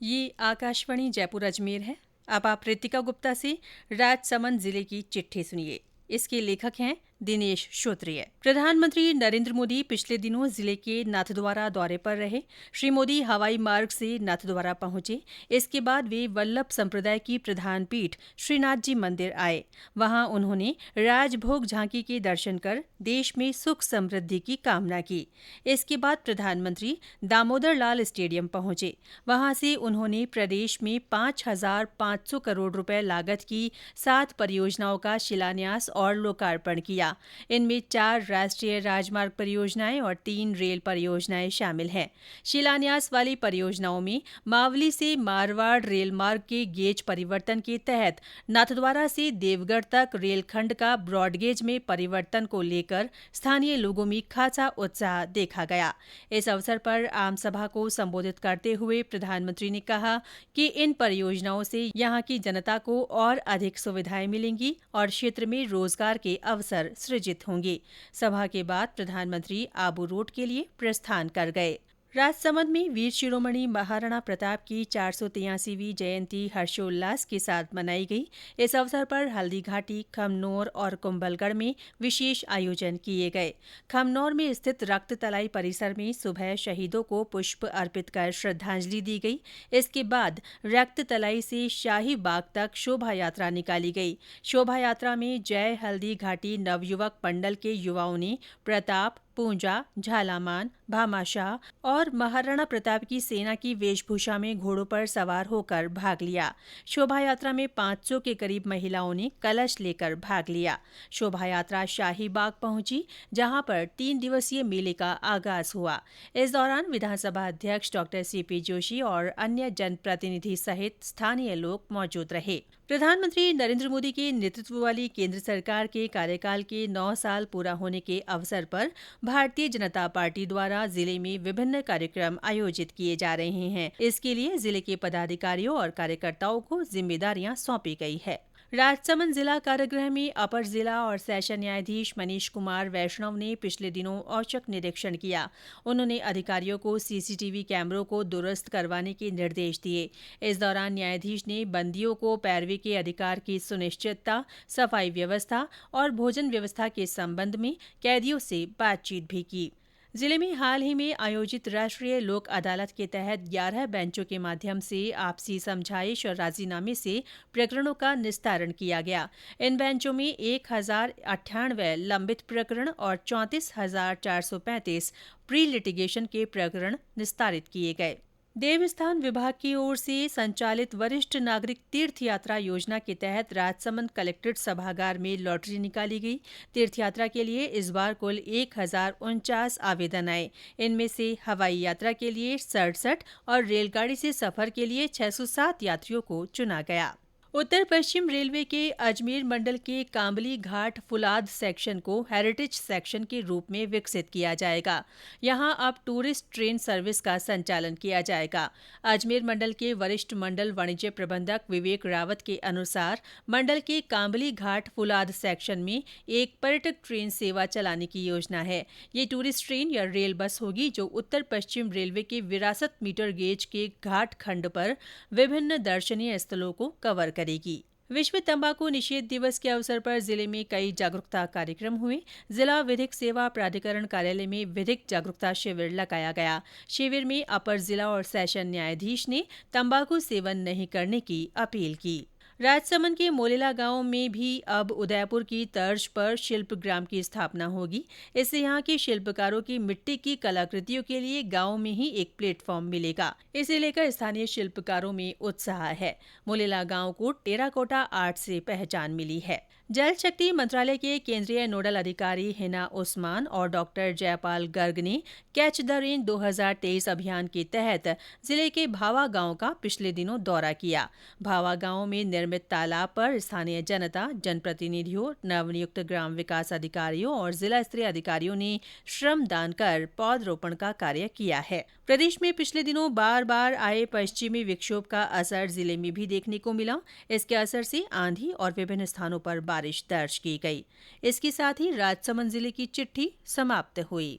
ये आकाशवाणी जयपुर अजमेर है। अब आप रितिका गुप्ता से राजसमंद जिले की चिट्ठी सुनिए। इसके लेखक हैं दिनेश श्रोत्रिय। प्रधानमंत्री नरेंद्र मोदी पिछले दिनों जिले के नाथद्वारा दौरे पर रहे। श्री मोदी हवाई मार्ग से नाथद्वारा पहुंचे। इसके बाद वे वल्लभ संप्रदाय की प्रधान पीठ श्रीनाथ जी मंदिर आए। वहां उन्होंने राजभोग झांकी के दर्शन कर देश में सुख समृद्धि की कामना की। इसके बाद प्रधानमंत्री दामोदर लाल स्टेडियम पहुंचे। वहां से उन्होंने प्रदेश में 5,500 करोड़ रुपए लागत की 7 परियोजनाओं का शिलान्यास और लोकार्पण किया। इनमें 4 राष्ट्रीय राजमार्ग परियोजनाएं और 3 रेल परियोजनाएं शामिल हैं। शिलान्यास वाली परियोजनाओं में मावली से मारवाड़ रेल मार्ग के गेज परिवर्तन के तहत नाथद्वारा से देवगढ़ तक रेलखंड का ब्रॉडगेज में परिवर्तन को लेकर स्थानीय लोगों में खासा उत्साह देखा गया। इस अवसर पर आम सभा को संबोधित करते हुए प्रधानमंत्री ने कहा कि इन परियोजनाओं से यहां की जनता को और अधिक सुविधाएं मिलेंगी और क्षेत्र में रोजगार के अवसर सृजित होंगे। सभा के बाद प्रधानमंत्री आबू रोड के लिए प्रस्थान कर गए। राजसमंद में वीर शिरोमणि महाराणा प्रताप की 483वीं जयंती हर्षोल्लास के साथ मनाई गई। इस अवसर पर हल्दीघाटी, खमनोर और कुंभलगढ़ में विशेष आयोजन किए गए। खमनोर में स्थित रक्त तलाई परिसर में सुबह शहीदों को पुष्प अर्पित कर श्रद्धांजलि दी गई। इसके बाद रक्त तलाई से शाही बाग तक शोभा यात्रा निकाली गई। शोभा यात्रा में जय हल्दी घाटी नवयुवक मंडल के युवाओं ने प्रताप, पूंजा, झालामान, भामाशाह और महाराणा प्रताप की सेना की वेशभूषा में घोड़ों पर सवार होकर भाग लिया। शोभा यात्रा में 500 के करीब महिलाओं ने कलश लेकर भाग लिया। शोभा यात्रा शाही बाग पहुंची, जहां पर 3 दिवसीय मेले का आगाज हुआ। इस दौरान विधानसभा अध्यक्ष डॉ सीपी जोशी और अन्य जनप्रतिनिधि सहित स्थानीय लोग मौजूद रहे। प्रधानमंत्री नरेंद्र मोदी के नेतृत्व वाली केंद्र सरकार के कार्यकाल के 9 साल पूरा होने के अवसर पर भारतीय जनता पार्टी द्वारा जिले में विभिन्न कार्यक्रम आयोजित किए जा रहे हैं। इसके लिए जिले के पदाधिकारियों और कार्यकर्ताओं को जिम्मेदारियां सौंपी गई है। राजसमंद जिला कारागृह में अपर जिला और सेशन न्यायाधीश मनीष कुमार वैष्णव ने पिछले दिनों औचक निरीक्षण किया। उन्होंने अधिकारियों को सीसीटीवी कैमरों को दुरुस्त करवाने के निर्देश दिए। इस दौरान न्यायाधीश ने बंदियों को पैरवी के अधिकार की सुनिश्चितता, सफाई व्यवस्था और भोजन व्यवस्था के संबंध में कैदियों से बातचीत भी की। जिले में हाल ही में आयोजित राष्ट्रीय लोक अदालत के तहत 11 बेंचों के माध्यम से आपसी समझाइश और राजीनामे से प्रकरणों का निस्तारण किया गया। इन बेंचों में 1,098 लंबित प्रकरण और 34,435 प्री लिटिगेशन के प्रकरण निस्तारित किए गए। देवस्थान विभाग की ओर से संचालित वरिष्ठ नागरिक तीर्थ यात्रा योजना के तहत राजसमंद कलेक्ट्रेट सभागार में लॉटरी निकाली गई। तीर्थ यात्रा के लिए इस बार कुल 1,049 आवेदन आए। इनमें से हवाई यात्रा के लिए 67 और रेलगाड़ी से सफर के लिए 607 यात्रियों को चुना गया। उत्तर पश्चिम रेलवे के अजमेर मंडल के कांबली घाट फुलाद सेक्शन को हेरिटेज सेक्शन के रूप में विकसित किया जाएगा। यहां अब टूरिस्ट ट्रेन सर्विस का संचालन किया जाएगा। अजमेर मंडल के वरिष्ठ मंडल वाणिज्य प्रबंधक विवेक रावत के अनुसार मंडल के कांबली घाट फुलाद सेक्शन में एक पर्यटक ट्रेन सेवा चलाने की योजना है। ये टूरिस्ट ट्रेन या रेल बस होगी जो उत्तर पश्चिम रेलवे के विरासत मीटर गेज के घाट खंड पर विभिन्न दर्शनीय स्थलों को कवर करेगी। विश्व तंबाकू निषेध दिवस के अवसर पर जिले में कई जागरूकता कार्यक्रम हुए। जिला विधिक सेवा प्राधिकरण कार्यालय में विधिक जागरूकता शिविर लगाया गया। शिविर में अपर जिला और सेशन न्यायाधीश ने तंबाकू सेवन नहीं करने की अपील की। राजसमंद के मोलेला गांव में भी अब उदयपुर की तर्ज पर शिल्प ग्राम की स्थापना होगी। इससे यहां के शिल्पकारों की मिट्टी की कलाकृतियों के लिए गांव में ही एक प्लेटफॉर्म मिलेगा। इसे लेकर स्थानीय शिल्पकारों में उत्साह है। मोलेला गांव को टेराकोटा आर्ट से पहचान मिली है। जल शक्ति मंत्रालय के केंद्रीय नोडल अधिकारी हिना उस्मान और डॉक्टर जयपाल गर्ग ने कैच द रेन 2023 अभियान के तहत जिले के भावा गांव का पिछले दिनों दौरा किया। भावा गांव में निर्मित तालाब पर स्थानीय जनता, जनप्रतिनिधियों, नवनियुक्त ग्राम विकास अधिकारियों और जिला स्तरीय अधिकारियों ने श्रमदान कर पौधरोपण का कार्य किया है। प्रदेश में पिछले दिनों बार बार आए पश्चिमी विक्षोभ का असर जिले में भी देखने को मिला। इसके असर से आंधी और विभिन्न स्थानों पर बारिश दर्ज की गई। इसके साथ ही राजसमंद जिले की चिट्ठी समाप्त हुई।